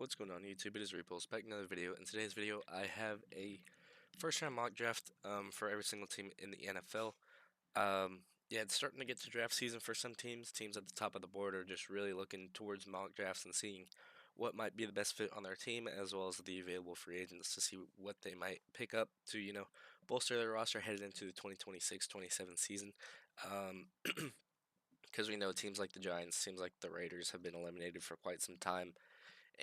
What's going on YouTube? It is Repulse back in another video. In today's video, I have a first round mock draft for every single team in the NFL. Yeah, it's starting to get to draft season for some teams. Teams at the top of the board are just really looking towards mock drafts and seeing what might be the best fit on their team, as well as the available free agents to see what they might pick up to, bolster their roster headed into the 2026-27 season. Because we know teams like the Giants, teams like the Raiders have been eliminated for quite some time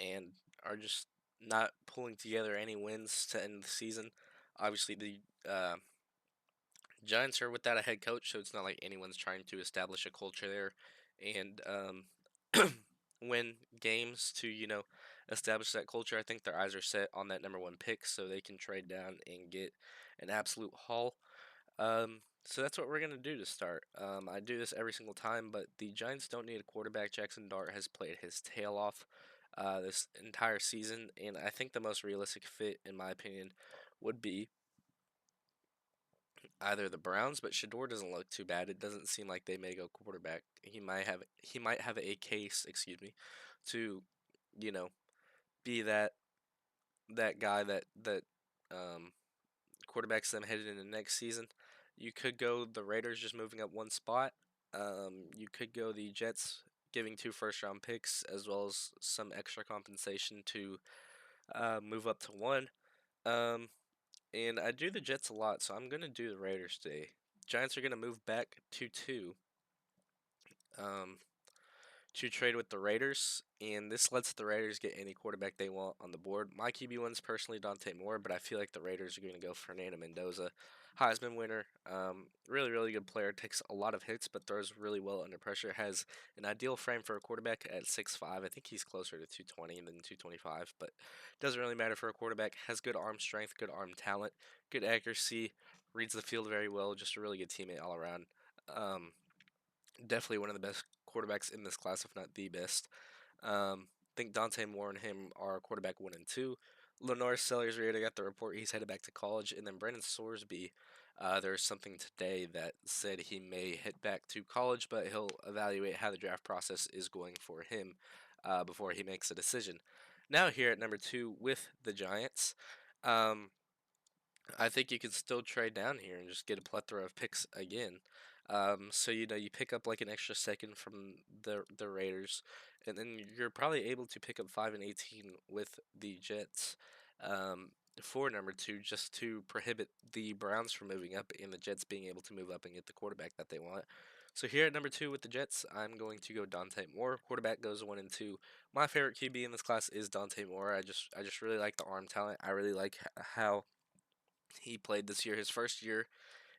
and are just not pulling together any wins to end the season. Obviously, the Giants are without a head coach, so it's not like anyone's trying to establish a culture there and win games to, establish that culture. I think their eyes are set on that number one pick, so they can trade down and get an absolute haul. So that's what we're going to do to start. I do this every single time, but the Giants don't need a quarterback. Jackson Dart has played his tail off this entire season, and I think the most realistic fit, in my opinion, would be either the Browns, but Shador doesn't look too bad. It doesn't seem like they may go quarterback. He might have a case, excuse me, to you know be that guy that um, quarterbacks them headed into next season. You could go the Raiders just moving up one spot. You could go the Jets giving 2 first-round picks as well as some extra compensation to move up to one. Um, and I do the Jets a lot, so I'm gonna do the Raiders today. Giants are gonna move back to two. Um, to trade with the Raiders, and this lets the Raiders get any quarterback they want on the board. My QB1's personally Dante Moore, but I feel like the Raiders are going to go Fernando Mendoza, Heisman winner. Really, really good player. Takes a lot of hits, but throws really well under pressure. Has an ideal frame for a quarterback at 6'5". I think he's closer to 220 than 225, but doesn't really matter for a quarterback. Has good arm strength, good arm talent, good accuracy, reads the field very well. Just a really good teammate all around. Um, Definitely one of the best quarterbacks in this class, if not the best. I think Dante Moore and him are quarterback 1 and 2. Lenore Sellers already got the report he's headed back to college, and then Brandon Sorsby. There's something today that said he may head back to college, but he'll evaluate how the draft process is going for him before he makes a decision. Now here at number 2 with the Giants. Um, I think you can still trade down here and just get a plethora of picks again. So you pick up like an extra second from the Raiders, and then you're probably able to pick up 5 and 18 with the Jets for number 2, just to prohibit the Browns from moving up and the Jets being able to move up and get the quarterback that they want. So here at number 2 with the Jets, I'm going to go Dante Moore. Quarterback goes 1 and 2. My favorite QB in this class is Dante Moore. I just really like the arm talent. I really like how he played this year, his first year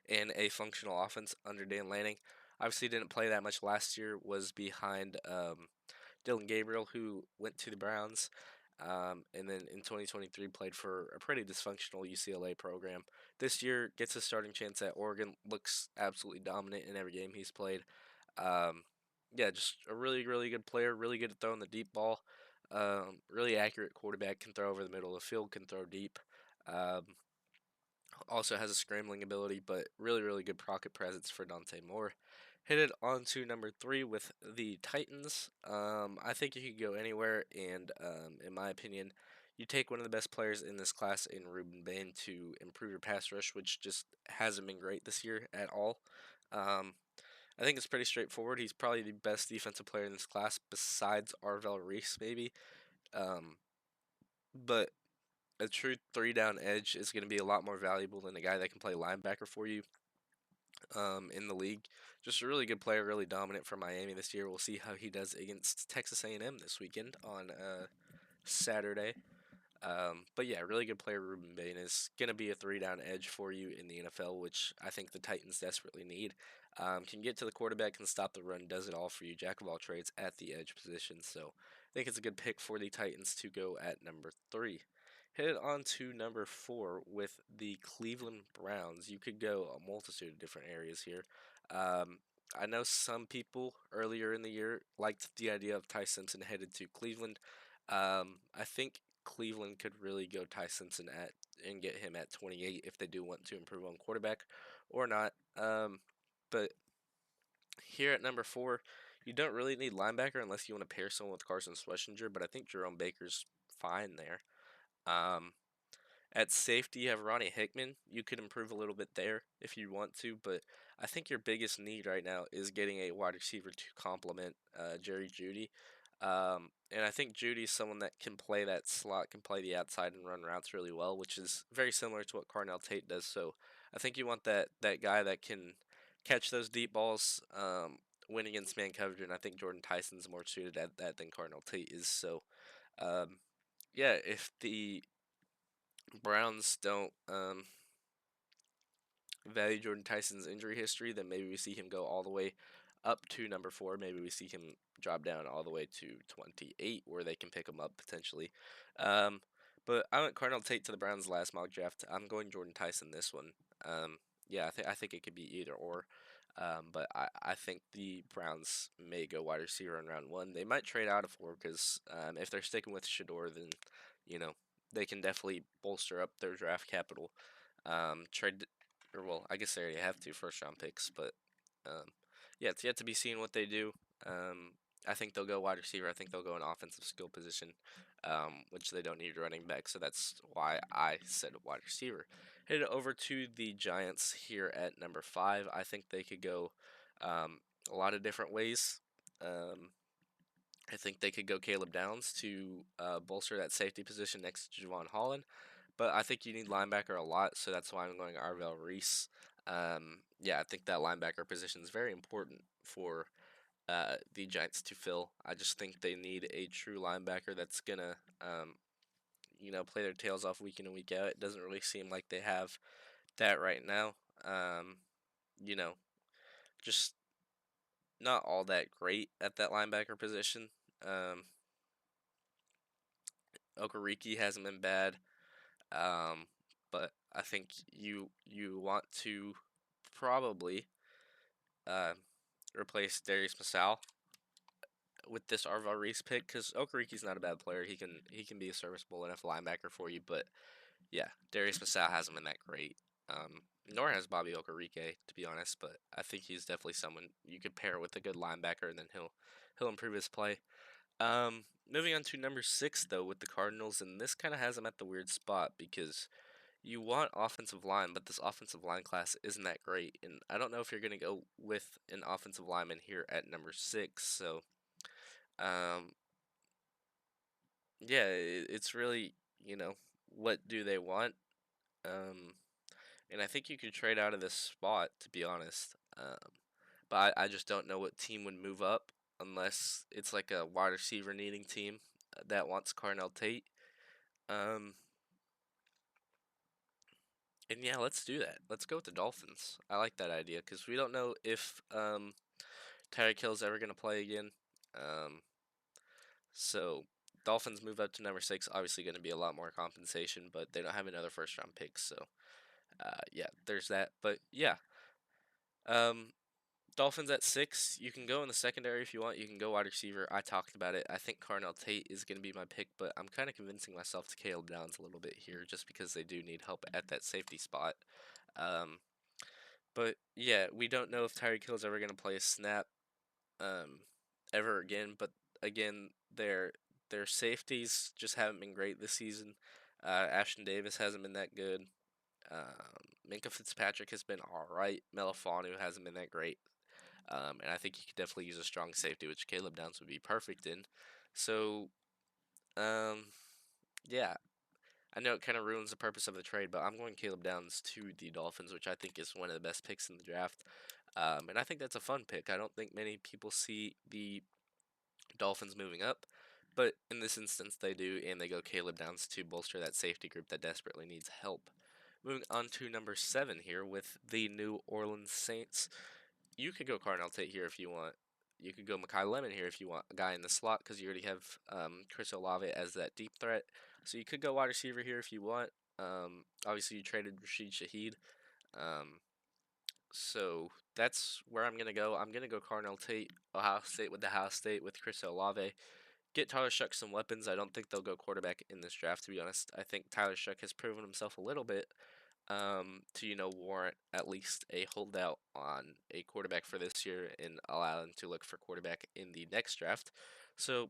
in a functional offense under Dan Lanning. Obviously, didn't play that much last year. Was behind Dylan Gabriel, who went to the Browns, and then in 2023 played for a pretty dysfunctional UCLA program. This year gets a starting chance at Oregon. Looks absolutely dominant in every game he's played. Um, yeah, just a really, really good player. Really good at throwing the deep ball. Really accurate quarterback. Can throw over the middle of the field. Can throw deep. Um, Also has a scrambling ability, but really, really good pocket presence for Dante Moore. Headed on to number 3 with the Titans. I think you could go anywhere, and in my opinion, you take one of the best players in this class in Ruben Bain to improve your pass rush, which just hasn't been great this year at all. Um, I think it's pretty straightforward. He's probably the best defensive player in this class besides Arvell Reese, maybe. Um, but a true 3 down edge is going to be a lot more valuable than a guy that can play linebacker for you in the league. Just a really good player, really dominant for Miami this year. We'll see how he does against Texas A&M this weekend on Saturday. But yeah, really good player. Ruben Bain is going to be a 3 down edge for you in the NFL, which I think the Titans desperately need. Can get to the quarterback, can stop the run, does it all for you. Jack of all trades at the edge position. So I think it's a good pick for the Titans to go at number 3. Headed on to number 4 with the Cleveland Browns. You could go a multitude of different areas here. I know some people earlier in the year liked the idea of Ty Simpson headed to Cleveland. I think Cleveland could really go Ty Simpson at and get him at 28 if they do want to improve on quarterback or not. But here at number 4, You don't really need linebacker unless you want to pair someone with Carson Schlesinger, but I think Jerome Baker's fine there. Um, at safety, you have Ronnie Hickman. You could improve a little bit there if you want to, but I think your biggest need right now is getting a wide receiver to complement Jerry Jeudy. And I think Judy's someone that can play that slot, can play the outside and run routes really well, which is very similar to what Carnell Tate does. So I think you want that guy that can catch those deep balls, win against man coverage, and I think Jordan Tyson's more suited at that than Carnell Tate is. So um, yeah, if the Browns don't value Jordan Tyson's injury history, then maybe we see him go all the way up to number 4. Maybe we see him drop down all the way to 28, where they can pick him up potentially. Um, but I went Cardinal Tate to the Browns last mock draft. I'm going Jordan Tyson this one. Yeah, I think it could be either or. But I think the Browns may go wide receiver in round 1. They might trade out of 4 because if they're sticking with Shador, then you know they can definitely bolster up their draft capital. Trade or well, I guess they already have 2 first round picks, but um, yeah, it's yet to be seen what they do. Um, I think they'll go wide receiver. I think they'll go an offensive skill position, which they don't need running back. So that's why I said wide receiver. Head over to the Giants here at number 5. I think they could go um, a lot of different ways. Um, I think they could go Caleb Downs to bolster that safety position next to Javon Holland. But I think you need linebacker a lot, so that's why I'm going Arvell Reese. Yeah, I think that linebacker position is very important for the Giants to fill. I just think they need a true linebacker that's gonna, play their tails off week in and week out. It doesn't really seem like they have that right now. Um, you know, just not all that great at that linebacker position. Um, Okereke hasn't been bad. Um, but I think you want to probably uh, replace Darius Masal with this Arval Reese pick because Okereke's not a bad player. He can be a serviceable enough linebacker for you. But yeah, Darius Masal hasn't been that great. Nor has Bobby Okereke, to be honest. But I think he's definitely someone you could pair with a good linebacker, and then he'll improve his play. Moving on to number 6 though with the Cardinals, and this kind of has him at the weird spot because you want offensive line, but this offensive line class isn't that great. And I don't know if you're going to go with an offensive lineman here at number 6. So, um, yeah, it's really, what do they want? Um, and I think you could trade out of this spot, to be honest. But I just don't know what team would move up unless it's like a wide receiver needing team that wants Carnell Tate. Um, and yeah, let's do that. Let's go with the Dolphins. I like that idea because we don't know if Tyreek Hill's ever going to play again. Um, so Dolphins move up to number 6. Obviously, going to be a lot more compensation, but they don't have another first round pick. So yeah, there's that. But yeah, um, Dolphins at 6. You can go in the secondary if you want. You can go wide receiver. I talked about it. I think Carnell Tate is going to be my pick, but I'm kind of convincing myself to Caleb Downs a little bit here just because they do need help at that safety spot. Um, but yeah, we don't know if Tyreek Hill's ever going to play a snap um, ever again. But again, their safeties just haven't been great this season. Ashton Davis hasn't been that good. Minka Fitzpatrick has been all right. Melifanu hasn't been that great. And I think he could definitely use a strong safety, which Caleb Downs would be perfect in. So, um, yeah, I know it kind of ruins the purpose of the trade, but I'm going Caleb Downs to the Dolphins, which I think is one of the best picks in the draft. And I think that's a fun pick. I don't think many people see the Dolphins moving up, but in this instance they do, and they go Caleb Downs to bolster that safety group that desperately needs help. Moving on to number 7 here with the New Orleans Saints. You could go Carnell Tate here if you want. You could go Makai Lemon here if you want a guy in the slot because you already have Chris Olave as that deep threat. So you could go wide receiver here if you want. Obviously, you traded Rashid Shaheed. Um, so that's where I'm going to go. I'm going to go Carnell Tate, Ohio State with Ohio State with Chris Olave. Get Tyler Shuck some weapons. I don't think they'll go quarterback in this draft, to be honest. I think Tyler Shuck has proven himself a little bit. to warrant at least a holdout on a quarterback for this year and allow them to look for quarterback in the next draft. So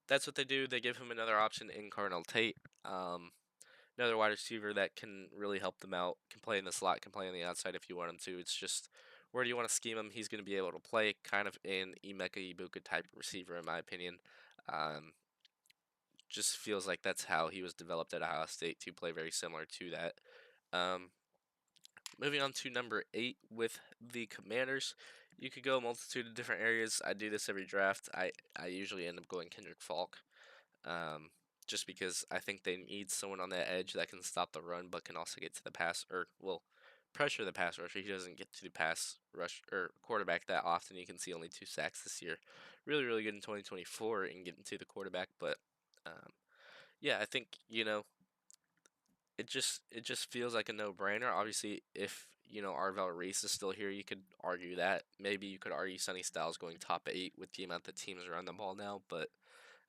that's what they do. They give him another option in Cardinal Tate, another wide receiver that can really help them out. Can play in the slot, can play on the outside if you want him to. It's just where do you want to scheme him? He's going to be able to play kind of an Emeka Ibuka type receiver, in my opinion. Um, just feels like that's how he was developed at Ohio State to play very similar to that. Um, Moving on to number 8 with the Commanders. You could go a multitude of different areas. I do this every draft. I usually end up going Kendrick Falk, um, just because I think they need someone on that edge that can stop the run but can also get to the pass, or, well, pressure the pass rusher. He doesn't get to the pass rush or quarterback that often. You can see only 2 sacks this year. Really, really good in 2024 in getting to the quarterback. But um, yeah, I think it just feels like a no-brainer. Obviously, if Arvell Reese is still here, you could argue that. Maybe you could argue Sonny Styles going top 8 with the amount that teams are on the ball now. But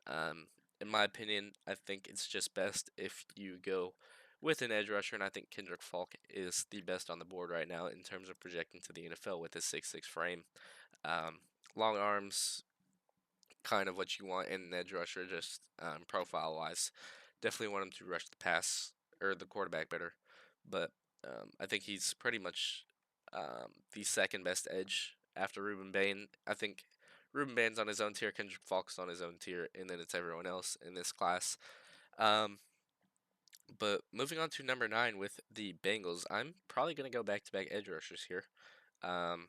um, in my opinion, I think it's just best if you go with an edge rusher, and I think Kendrick Falk is the best on the board right now in terms of projecting to the NFL with his 6'6" frame. Um, Long arms, kind of what you want in an edge rusher, just profile wise. Definitely want him to rush the pass or the quarterback better, but I think he's pretty much the second best edge after Ruben Bain. I think Ruben Bain's on his own tier, Kendrick Falk's on his own tier, and then it's everyone else in this class. Um, but moving on to number 9 with the Bengals, I'm probably gonna go back to back edge rushers here. Um,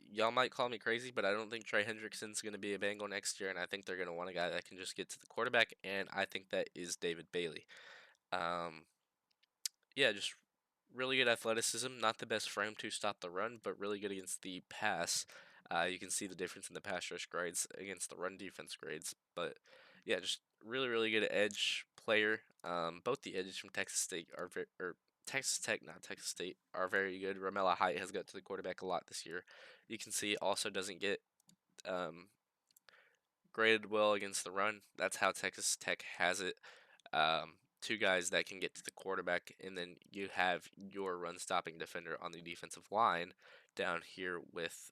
y'all might call me crazy, but I don't think Trey Hendrickson's going to be a Bengal next year, and I think they're going to want a guy that can just get to the quarterback, and I think that is David Bailey. Um, yeah, just really good athleticism, not the best frame to stop the run, but really good against the pass. You can see the difference in the pass rush grades against the run defense grades, but yeah, just really, really good edge player. Both the edges from Texas State are very, or Texas Tech, not Texas State, are very good. Ramella Height has got to the quarterback a lot this year. You can see also doesn't get um, graded well against the run. That's how Texas Tech has it. Two guys that can get to the quarterback, and then you have your run stopping defender on the defensive line down here with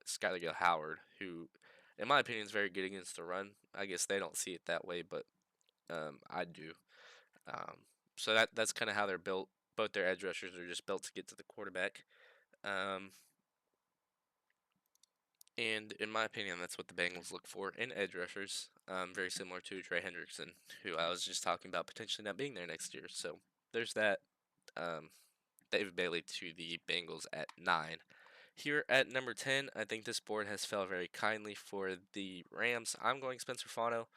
Skylar Gill Howard, who, in my opinion, is very good against the run. I guess they don't see it that way, but I do. Um, so that's kind of how they're built. Both their edge rushers are just built to get to the quarterback. Um, And in my opinion, that's what the Bengals look for in edge rushers. Very similar to Trey Hendrickson, who I was just talking about potentially not being there next year. So there's that. Um, David Bailey to the Bengals at 9. Here at number 10, I think this board has fell very kindly for the Rams. I'm going Spencer Fano.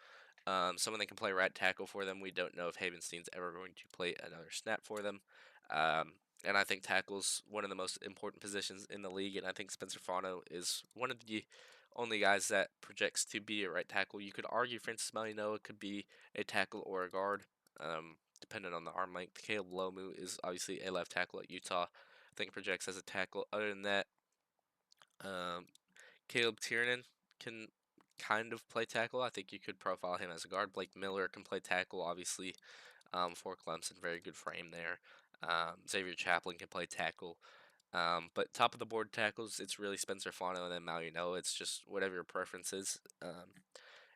Someone that can play right tackle for them. We don't know if Havenstein's ever going to play another snap for them. Um, and I think tackle's one of the most important positions in the league. And I think Spencer Fano is one of the only guys that projects to be a right tackle. You could argue Francis Malianoa could be a tackle or a guard, depending on the arm length. Caleb Lomu is obviously a left tackle at Utah. I think projects as a tackle. Other than that, um, Caleb Tiernan can kind of play tackle. I think you could profile him as a guard. Blake Miller can play tackle, obviously, for Clemson. Very good frame there. Xavier Chaplin can play tackle. But top of the board tackles, it's really Spencer Fano and then Maliano. It's just whatever your preference is.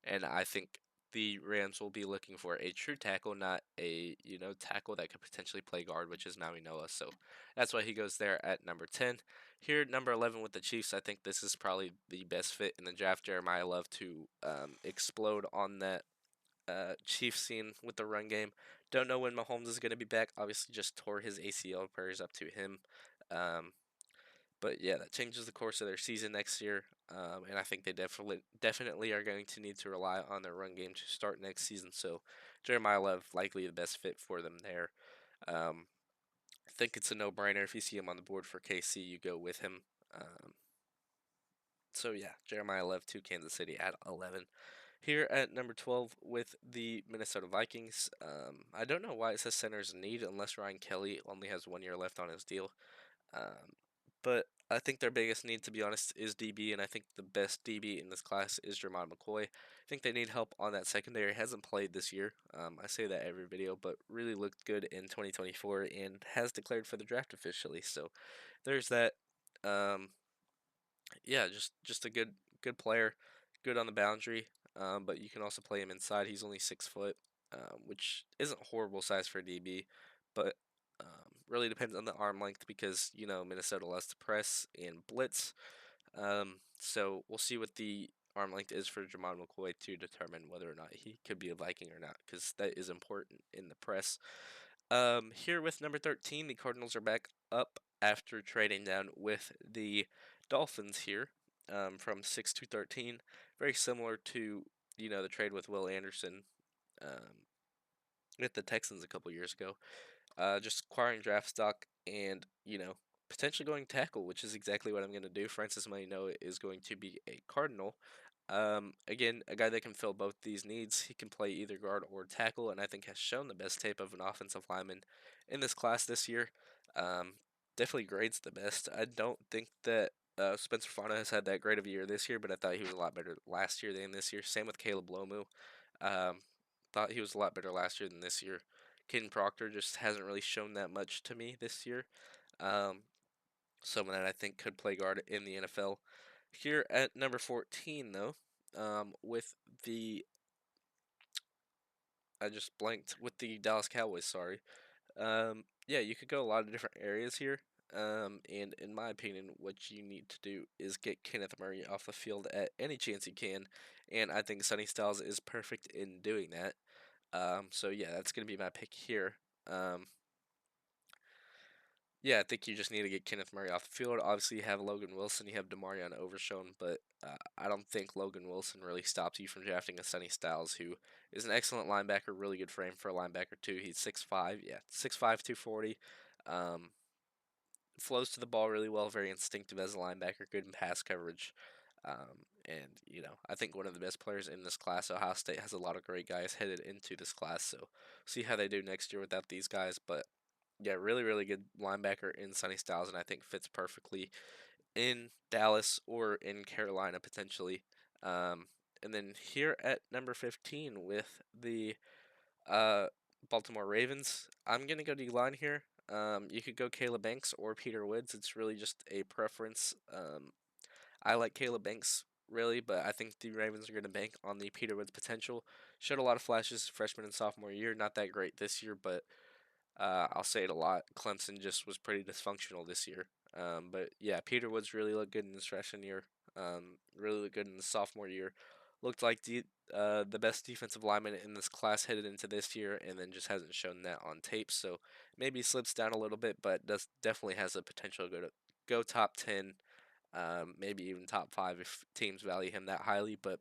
And I think the Rams will be looking for a true tackle, not a tackle that could potentially play guard, which is Maui Noah. So that's why he goes there at number 10. Here, number 11 with the Chiefs, I think this is probably the best fit in the draft. Jeremiah Love to explode on that Chiefs scene with the run game. Don't know when Mahomes is going to be back. Obviously, just tore his ACL. Prayers up to him. Um, but yeah, that changes the course of their season next year. And I think they definitely are going to need to rely on their run game to start next season. So Jeremiah Love likely the best fit for them there. Um, I think it's a no-brainer. If you see him on the board for KC, you go with him. So yeah, Jeremiah Love to Kansas City at 11. Here at number 12 with the Minnesota Vikings. I don't know why it says center's need unless Ryan Kelly only has 1 year left on his deal. Um, But I think their biggest need, to be honest, is DB, and I think the best DB in this class is Jermon McCoy. I think they need help on that secondary. Hasn't played this year. I say that every video, but really looked good in 2024 and has declared for the draft officially. So there's that. Um, yeah, just a good player, good on the boundary. But you can also play him inside. He's only 6 foot, which isn't horrible size for a DB, but really depends on the arm length because Minnesota loves to press and blitz. So we'll see what the arm length is for Jamon McCoy to determine whether or not he could be a Viking or not, because that is important in the press. Here with number 13, the Cardinals are back up after trading down with the Dolphins here, from 6 to 13. Very similar to, the trade with Will Anderson, um, with the Texans a couple years ago. Just acquiring draft stock and, potentially going tackle, which is exactly what I'm going to do. Francis Maino is going to be a Cardinal. Again, a guy that can fill both these needs. He can play either guard or tackle, and I think has shown the best tape of an offensive lineman in this class this year. Um, Definitely grades the best. I don't think that Spencer Fana has had that great of a year this year, but I thought he was a lot better last year than this year. Same with Caleb Lomu. Um, Thought he was a lot better last year than this year. Caden Proctor just hasn't really shown that much to me this year. Um, Someone that I think could play guard in the NFL. Here at number 14, though, with the I just blanked with the Dallas Cowboys. Sorry. Yeah, you could go a lot of different areas here. And in my opinion, what you need to do is get Kenneth Murray off the field at any chance you can, and I think Sonny Styles is perfect in doing that. So yeah, that's gonna be my pick here. Um, Yeah, I think you just need to get Kenneth Murray off the field. Obviously, you have Logan Wilson, you have Demarion Overshown, but I don't think Logan Wilson really stops you from drafting a Sonny Styles, who is an excellent linebacker, really good frame for a linebacker too. He's 6'5", yeah, 6'5", 240. Um, Flows to the ball really well, very instinctive as a linebacker, good in pass coverage. And I think one of the best players in this class. Ohio State has a lot of great guys headed into this class, so see how they do next year without these guys. But yeah, really, really good linebacker in Sonny Styles, and I think fits perfectly in Dallas or in Carolina potentially. Um, and then here at number 15 with the uh, Baltimore Ravens, I'm gonna go D-line here. You could go Caleb Banks or Peter Woods. It's really just a preference. I like Caleb Banks really, but I think the Ravens are going to bank on the Peter Woods potential. Showed a lot of flashes freshman and sophomore year. Not that great this year, but I'll say it a lot. Clemson just was pretty dysfunctional this year. But yeah, Peter Woods really looked good in his freshman year. Really looked good in the sophomore year. Looked like the best defensive lineman in this class headed into this year, and then just hasn't shown that on tape. So maybe he slips down a little bit, but does definitely has the potential to go top 10, maybe even top 5 if teams value him that highly. But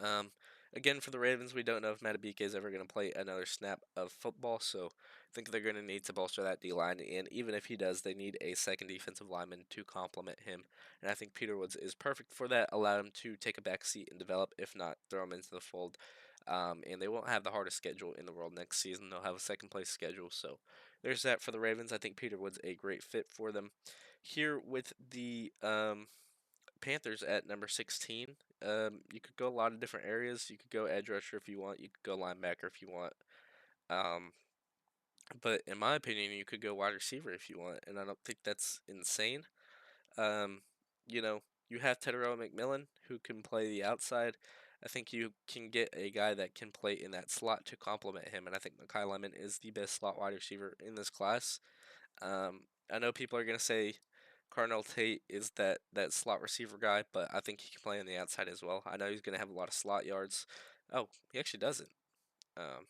um, again, for the Ravens, we don't know if Matabike is ever going to play another snap of football, so I think they're going to need to bolster that D line. And even if he does, they need a second defensive lineman to complement him. And I think Peter Woods is perfect for that. Allow him to take a back seat and develop. If not, throw him into the fold. And they won't have the hardest schedule in the world next season. They'll have a second place schedule. So there's that for the Ravens. I think Peter Woods a great fit for them. Here with the Panthers at number 16. You could go a lot of different areas. You could go edge rusher if you want. You could go linebacker if you want. Um, but in my opinion, you could go wide receiver if you want, and I don't think that's insane. Um, you know, you have Tedero McMillan who can play the outside. I think you can get a guy that can play in that slot to complement him, and I think Makai Lemon is the best slot wide receiver in this class. I know people are gonna say Cardinal Tate is that slot receiver guy, but I think he can play on the outside as well. I know he's gonna have a lot of slot yards. Oh, he actually doesn't. Um,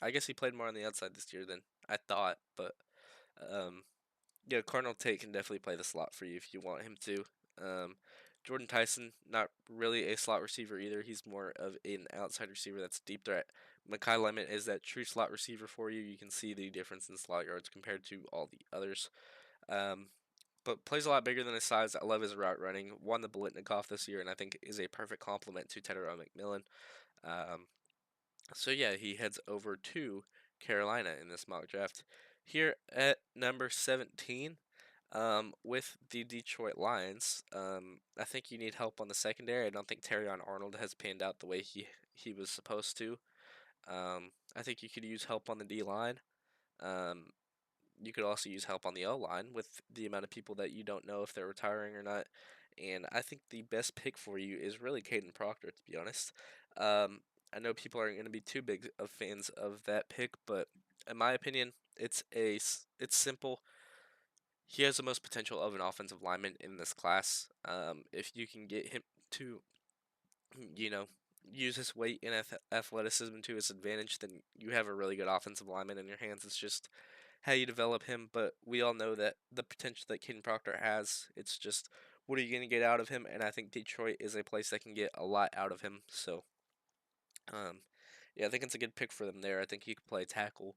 I guess he played more on the outside this year than I thought, but um, yeah, Cardinal Tate can definitely play the slot for you if you want him to. Um, Jordan Tyson, not really a slot receiver either. He's more of an outside receiver that's deep threat. Makai Lemon is that true slot receiver for you. You can see the difference in slot yards compared to all the others. Um, but plays a lot bigger than his size. I love his route running. Won the Bolitnikoff this year, and I think is a perfect complement to Tedero McMillan. Um, so yeah, he heads over to Carolina in this mock draft. Here at number 17, With the Detroit Lions, I think you need help on the secondary. I don't think Terrion Arnold has panned out the way he was supposed to. I think you could use help on the D line. Um, you could also use help on the O line with the amount of people that you don't know if they're retiring or not. And I think the best pick for you is really Caden Proctor, to be honest. Um, I know people aren't going to be too big of fans of that pick, but in my opinion, it's simple. He has the most potential of an offensive lineman in this class. If you can get him to, you know, use his weight and athleticism to his advantage, then you have a really good offensive lineman in your hands. It's just how you develop him, but we all know that the potential that Caden Proctor has, it's just what are you going to get out of him? And I think Detroit is a place that can get a lot out of him. So, um, yeah, I think it's a good pick for them there. I think he could play tackle,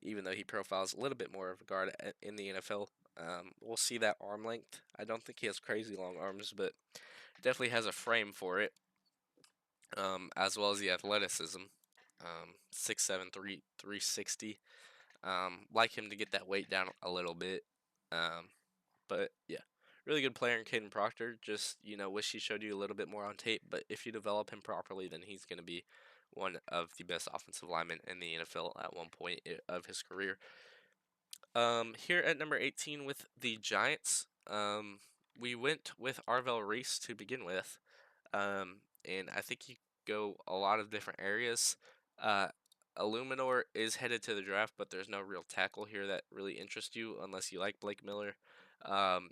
even though he profiles a little bit more of a guard in the NFL. We'll see that arm length. I don't think he has crazy long arms, but definitely has a frame for it, as well as the athleticism. 6'7", 360. Like him to get that weight down a little bit. Um, but yeah, really good player in Caden Proctor. Just wish he showed you a little bit more on tape. But if you develop him properly, then he's going to be one of the best offensive linemen in the NFL at one point of his career. Here at number 18 with the Giants, we went with Arvell Reese to begin with. And I think you go a lot of different areas. Uh, Illuminor is headed to the draft, but there's no real tackle here that really interests you unless you like Blake Miller.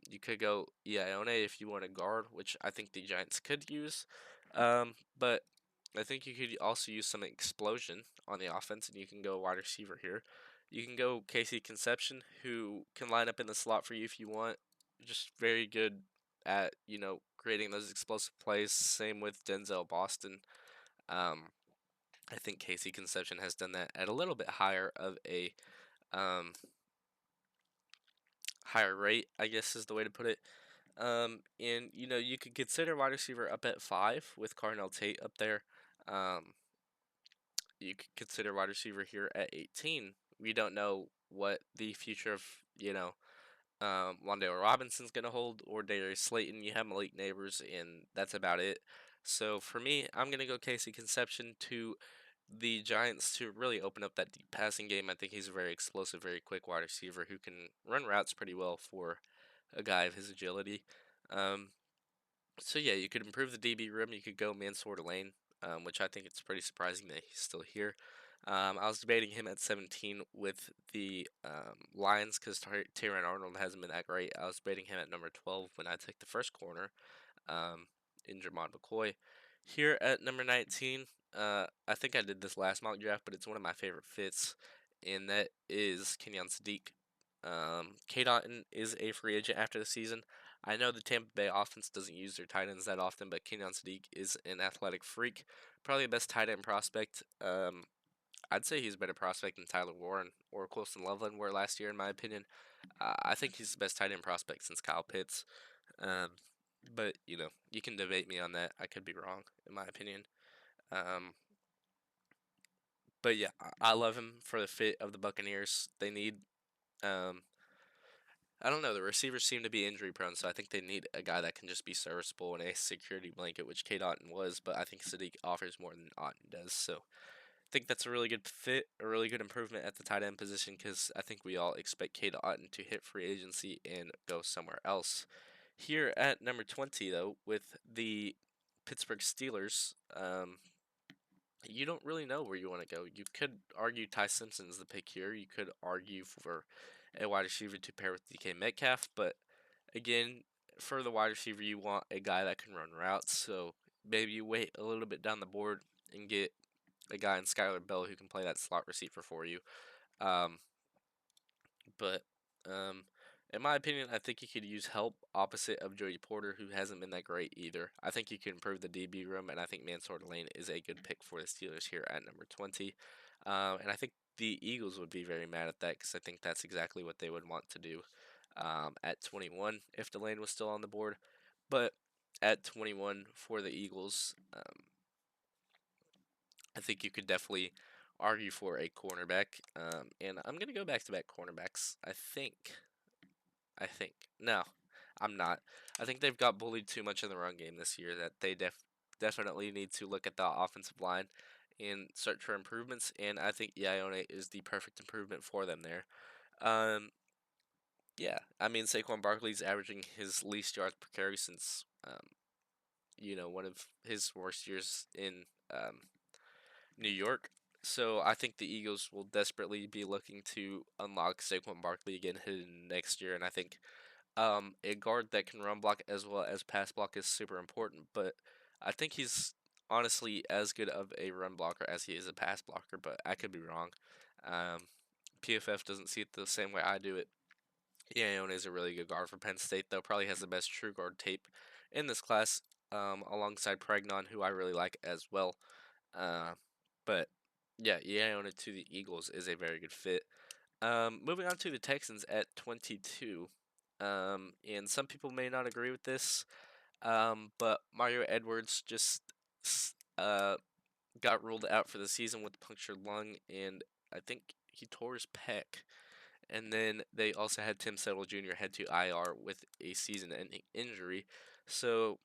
You could go Ione if you want a guard, which I think the Giants could use. But I think you could also use some explosion on the offense, and you can go wide receiver here. You can go Casey Conception, who can line up in the slot for you if you want. Just very good at creating those explosive plays. Same with Denzel Boston. Um, I think Casey Conception has done that at a little bit higher of a um, higher rate, I guess is the way to put it. And you could consider wide receiver up at 5 with Carnell Tate up there. Um, you could consider wide receiver here at 18. We don't know what the future of Wan'Dale Robinson's going to hold, or Darius Slayton. You have Malik Neighbors, and that's about it. So for me, I'm going to go Casey Conception to the Giants to really open up that deep passing game. I think he's a very explosive, very quick wide receiver who can run routes pretty well for a guy of his agility. Um, so yeah, you could improve the DB room. You could go Mansour Lane, which I think it's pretty surprising that he's still here. I was debating him at 17 with the Lions because Tyron Arnold hasn't been that great. I was debating him at number 12 when I took the first corner in Jermon McCoy. Here at number 19, I think I did this last mock draft, but it's one of my favorite fits, and that is Kenyon Sadiq. K. Dotton is a free agent after the season. I know the Tampa Bay offense doesn't use their tight ends that often, but Kenyon Sadiq is an athletic freak. Probably the best tight end prospect. I'd say he's a better prospect than Tyler Warren or Colston Loveland were last year, in my opinion. I think he's the best tight end prospect since Kyle Pitts. Um, but you can debate me on that. I could be wrong, in my opinion. Um, but yeah, I love him for the fit of the Buccaneers. They need um, I don't know. The receivers seem to be injury prone, so I think they need a guy that can just be serviceable and a security blanket, which Kate Otten was. But I think Sadiq offers more than Otten does. So I think that's a really good fit, a really good improvement at the tight end position because I think we all expect Kate Otten to hit free agency and go somewhere else. Here at number 20, though, with the Pittsburgh Steelers, you don't really know where you want to go. You could argue Ty Simpson is the pick here. You could argue for a wide receiver to pair with DK Metcalf, but again, for the wide receiver, you want a guy that can run routes. So maybe you wait a little bit down the board and get a guy in Skylar Bell who can play that slot receiver for you. Um, but in my opinion, I think you could use help opposite of Jody Porter, who hasn't been that great either. I think you can improve the DB room, and I think Mansour Lane is a good pick for the Steelers here at number 20. And I think the Eagles would be very mad at that because I think that's exactly what they would want to do at 21 if Delane was still on the board. But at 21 for the Eagles, I think you could definitely argue for a cornerback. And I'm going to go back to back cornerbacks. I think I think. No, I'm not. I think they've got bullied too much in the run game this year that they definitely need to look at the offensive line and search for improvements. And I think Ione is the perfect improvement for them there. Um, yeah, I mean Saquon Barkley's averaging his least yards per carry since one of his worst years in New York. So I think the Eagles will desperately be looking to unlock Saquon Barkley again heading next year, and I think a guard that can run block as well as pass block is super important. But I think he's honestly as good of a run blocker as he is a pass blocker, but I could be wrong. Um, PFF doesn't see it the same way I do it. Ione is a really good guard for Penn State, though. Probably has the best true guard tape in this class, alongside Pregnon, who I really like as well. Uh, but yeah, Ione to the Eagles is a very good fit. Moving on to the Texans at 22. And some people may not agree with this, but Mario Edwards just got ruled out for the season with punctured lung, and I think he tore his pec. And then they also had Tim Settle Jr. head to IR with a season-ending injury. So,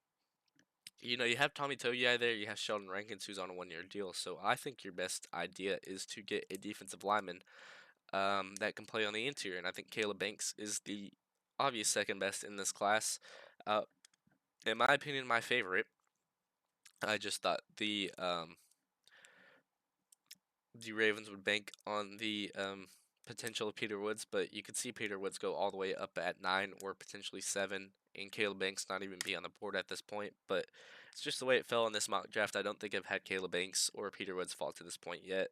you have Tommy Togiai there, you have Sheldon Rankins, who's on a one-year deal. So I think your best idea is to get a defensive lineman that can play on the interior, and I think Caleb Banks is the obvious second best in this class. Uh, in my opinion, my favorite. I just thought the Ravens would bank on the potential of Peter Woods, but you could see Peter Woods go all the way up at 9 or potentially 7, and Caleb Banks not even be on the board at this point. But it's just the way it fell in this mock draft. I don't think I've had Caleb Banks or Peter Woods fall to this point yet.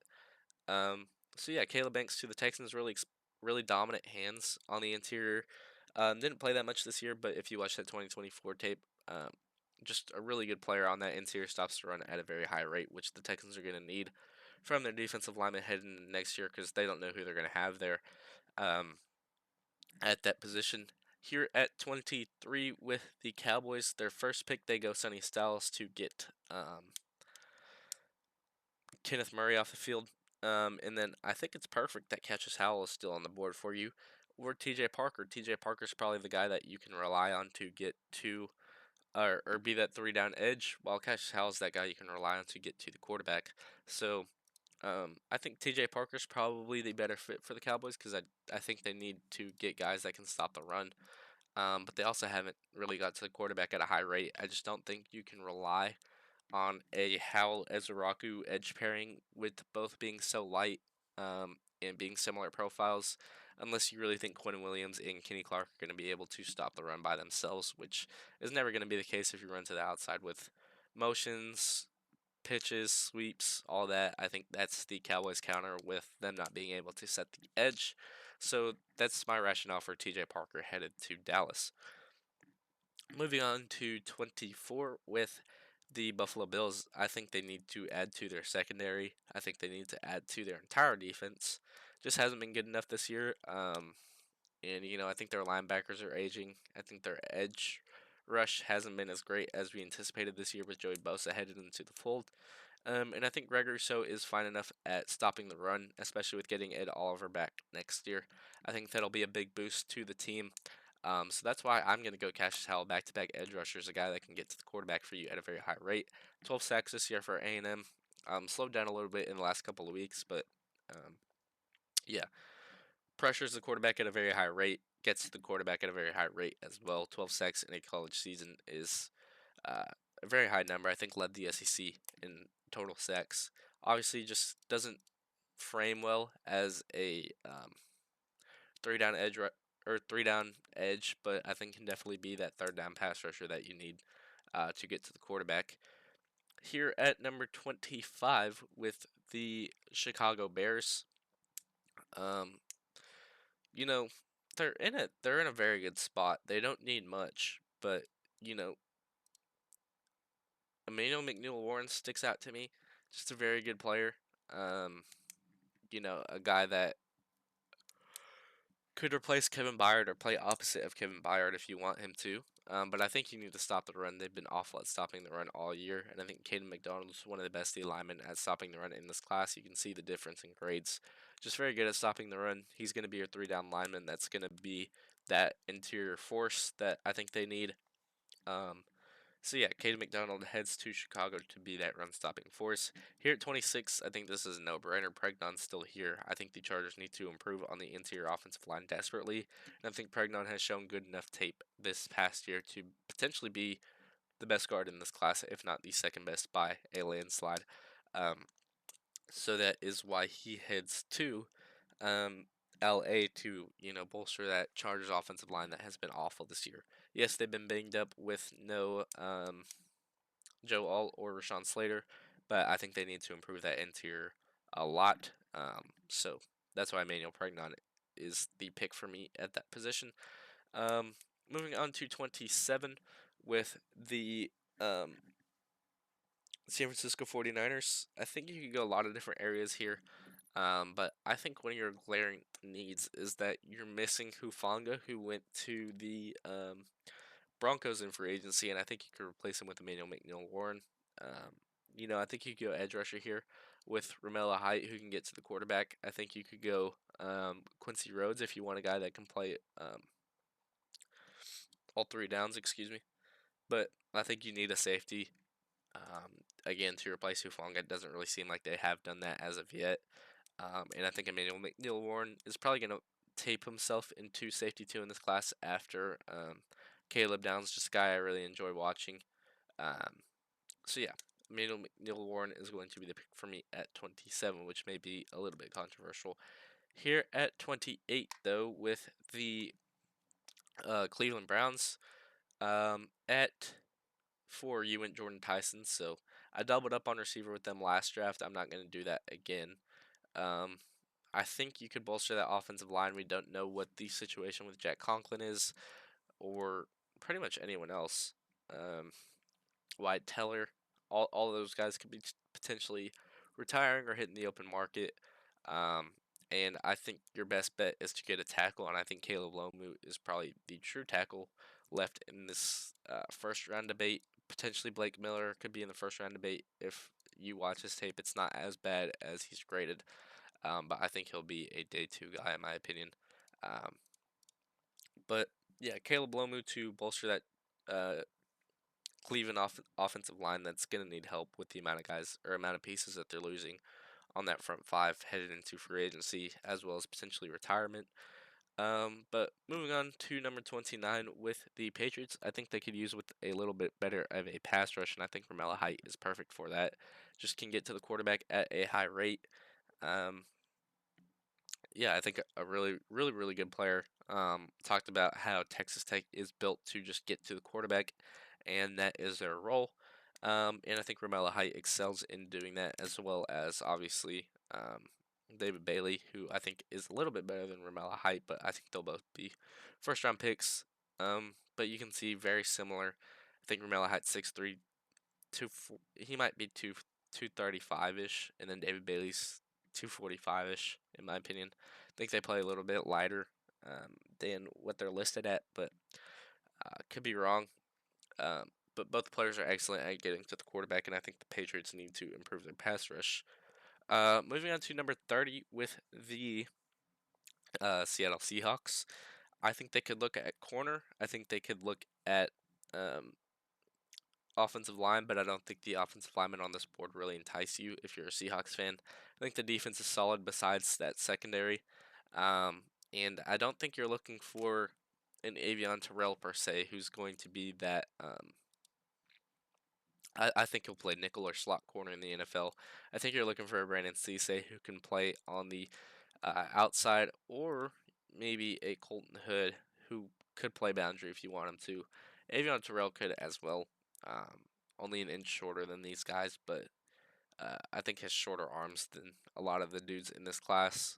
Um, so yeah, Caleb Banks to the Texans, really dominant hands on the interior. Didn't play that much this year, but if you watch that 2024 tape, um, just a really good player on that interior, stops to run at a very high rate, which the Texans are going to need from their defensive lineman heading next year because they don't know who they're going to have there um, at that position. Here at 23 with the Cowboys, their first pick, they go Sonny Styles to get Kenneth Murray off the field. And then I think it's perfect that Cassius Howell is still on the board for you. Or TJ Parker. TJ Parker's probably the guy that you can rely on to get to, or be that three down edge, while Cassius Howell's that guy you can rely on to get to the quarterback. So I think TJ Parker's probably the better fit for the Cowboys because I think they need to get guys that can stop the run. But they also haven't really got to the quarterback at a high rate. I just don't think you can rely on a Howell Ezraku edge pairing with both being so light and being similar profiles, unless you really think Quinn Williams and Kenny Clark are going to be able to stop the run by themselves, which is never going to be the case if you run to the outside with motions, pitches, sweeps, all that. I think that's the Cowboys counter with them not being able to set the edge. So that's my rationale for TJ Parker headed to Dallas. Moving on to 24 with the Buffalo Bills, I think they need to add to their secondary. I think they need to add to their entire defense. Just hasn't been good enough this year. And I think their linebackers are aging. I think their edge rush hasn't been as great as we anticipated this year with Joey Bosa headed into the fold. And I think Gregory So is fine enough at stopping the run, especially with getting Ed Oliver back next year. I think that'll be a big boost to the team. So that's why I'm going to go Cassius Howell, back-to-back edge rushers, a guy that can get to the quarterback for you at a very high rate. 12 sacks this year for A&M. Slowed down a little bit in the last couple of weeks, but um, yeah, pressures the quarterback at a very high rate, gets to the quarterback at a very high rate as well. 12 sacks in a college season is uh, a very high number. I think led the SEC in total sacks. Obviously, just doesn't frame well as a three down edge or three down edge, but I think can definitely be that third down pass rusher that you need to get to the quarterback. Here at number 25 with the Chicago Bears, um, you know, they're in a very good spot. They don't need much, but you know, Emmanuel McNeil Warren sticks out to me. Just a very good player. Um, a guy that could replace Kevin Byard or play opposite of Kevin Byard if you want him to. But I think you need to stop the run. They've been awful at stopping the run all year, and I think Caden McDonald is one of the best D linemen at stopping the run in this class. You can see the difference in grades. Just very good at stopping the run. He's going to be your three down lineman. That's going to be that interior force that I think they need. Um, so yeah, Caden McDonald heads to Chicago to be that run-stopping force. Here at 26, I think this is a no-brainer. Pregnon's still here. I think the Chargers need to improve on the interior offensive line desperately, and I think Pregnon has shown good enough tape this past year to potentially be the best guard in this class, if not the second best by a landslide. Um, so that is why he heads to um, LA to bolster that Chargers offensive line that has been awful this year. Yes, they've been banged up with no Joe Alt or Rashawn Slater, but I think they need to improve that interior a lot. So that's why Emmanuel Pregnon is the pick for me at that position. Um, moving on to 27 with the um, San Francisco 49ers. I think you could go a lot of different areas here. But I think one of your glaring needs is that you're missing Hufanga, who went to the Broncos in free agency, and I think you could replace him with Emmanuel McNeil Warren. I think you could go edge rusher here with Romello Height, who can get to the quarterback. I think you could go Quincy Rhodes if you want a guy that can play all three downs, excuse me. But I think you need a safety. Again, to replace Hufanga, it doesn't really seem like they have done that as of yet. And I think Emmanuel McNeil Warren is probably going to tape himself into safety two in this class after Caleb Downs, just a guy I really enjoy watching. Um, so yeah, Emmanuel McNeil Warren is going to be the pick for me at 27, which may be a little bit controversial. Here at 28, though, with the Cleveland Browns, at 4, you went Jordan Tyson, so I doubled up on receiver with them last draft. I'm not going to do that again. Um, I think you could bolster that offensive line. We don't know what the situation with Jack Conklin is, or pretty much anyone else. Um, Wyatt Teller, all of those guys could be potentially retiring or hitting the open market. Um, and I think your best bet is to get a tackle, and I think Caleb Lomu is probably the true tackle left in this first round debate. Potentially Blake Miller could be in the first round debate if you watch his tape. It's not as bad as he's graded, but I think he'll be a day two guy in my opinion. Um, but yeah, Caleb Lomu to bolster that Cleveland offensive line that's going to need help with the amount of guys or amount of pieces that they're losing on that front five headed into free agency as well as potentially retirement. But moving on to number 29 with the Patriots, I think they could use with a little bit better of a pass rush, and I think Romello Height is perfect for that. Just can get to the quarterback at a high rate. Um, yeah, I think a really, really, really good player. Talked about how Texas Tech is built to just get to the quarterback, and that is their role. And I think Romello Height excels in doing that, as well as obviously David Bailey, who I think is a little bit better than Romello Height, but I think they'll both be first round picks. But you can see very similar. I think Romello Height's 6'3", he might be 235 ish, and then David Bailey's 245 ish, in my opinion. I think they play a little bit lighter than what they're listed at, but could be wrong. But both players are excellent at getting to the quarterback, and I think the Patriots need to improve their pass rush. Moving on to number 30 with the Seattle Seahawks. I think they could look at corner. I think they could look at um, offensive line, but I don't think the offensive linemen on this board really entice you if you're a Seahawks fan. I think the defense is solid besides that secondary. And I don't think you're looking for an Avion Terrell per se, who's going to be that. I think he'll play nickel or slot corner in the NFL. I think you're looking for a Brandon Cisse who can play on the outside, or maybe a Colton Hood who could play boundary if you want him to. Avion Terrell could as well. Um, Only an inch shorter than these guys, but I think has shorter arms than a lot of the dudes in this class.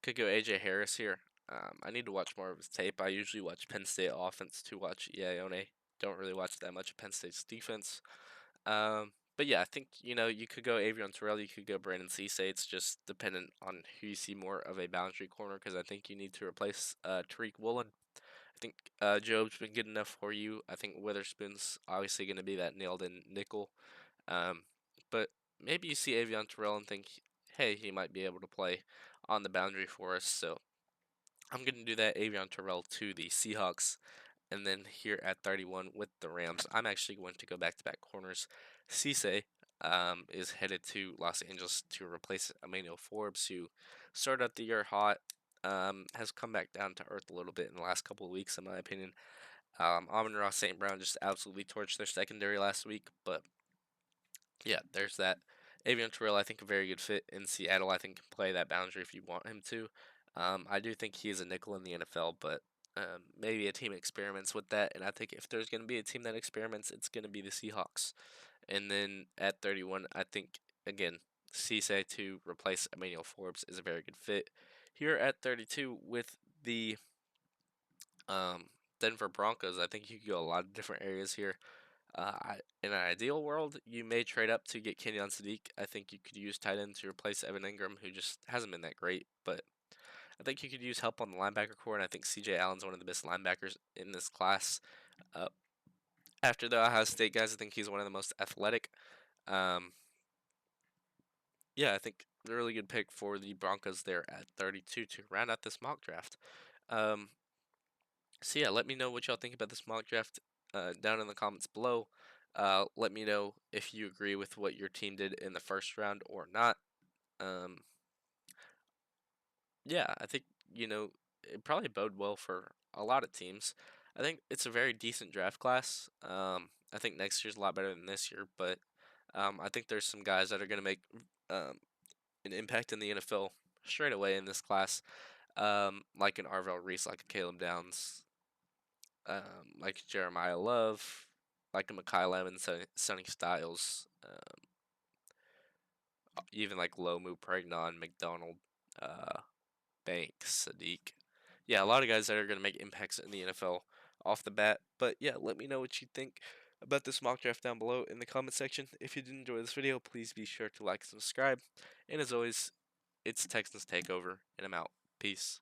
Could go AJ Harris here. I need to watch more of his tape. I usually watch Penn State offense to watch Ione. Don't really watch that much of Penn State's defense. But yeah, I think you could go Avion Terrell, you could go Brandon Cisse. It's just dependent on who you see more of a boundary corner because I think you need to replace Tariq Woolen. I think Job's been good enough for you. I think Witherspoon's obviously going to be that nailed in nickel. Um, but maybe you see Avion Terrell and think, hey, he might be able to play on the boundary for us. So I'm going to do that Avion Terrell to the Seahawks. And then here at 31 with the Rams, I'm actually going to go back-to-back corners. Cisse is headed to Los Angeles to replace Emmanuel Forbes, who started out the year hot, has come back down to earth a little bit in the last couple of weeks, in my opinion. Amon-Ra St. Brown just absolutely torched their secondary last week, but yeah, there's that. Avion Terrell, I think, a very good fit in Seattle. I think can play that boundary if you want him to. I do think he is a nickel in the NFL, but maybe a team experiments with that. And I think if there's going to be a team that experiments, it's going to be the Seahawks. And then at 31, I think, again, Cisse to replace Emmanuel Forbes is a very good fit. Here at 32 with the Denver Broncos, I think you could go a lot of different areas here. In an ideal world, you may trade up to get Kenyon Sadiq. I think you could use tight end to replace Evan Ingram, who just hasn't been that great. But I think you could use help on the linebacker core, and I think C.J. Allen's one of the best linebackers in this class. Uh, After the Ohio State guys, I think he's one of the most athletic. Um, yeah, I think a really good pick for the Broncos there at 32 to round out this mock draft. Um, So yeah, let me know what y'all think about this mock draft down in the comments below. Let me know if you agree with what your team did in the first round or not. Um, yeah, I think it probably bode well for a lot of teams. I think it's a very decent draft class. I think next year's a lot better than this year, but I think there's some guys that are going to make um, an impact in the NFL straight away in this class, like an Arvell Reese, like a Caleb Downs, like Jeremiah Love, like a Makai Lemon, Sonny Styles, even like Lomu, Pregnon, McDonald, uh, Banks, Sadiq. Yeah, a lot of guys that are going to make impacts in the NFL off the bat. But yeah, let me know what you think about this mock draft down below in the comment section. If you did enjoy this video, please be sure to like and subscribe. And as always, it's Texans Takeover, and I'm out. Peace.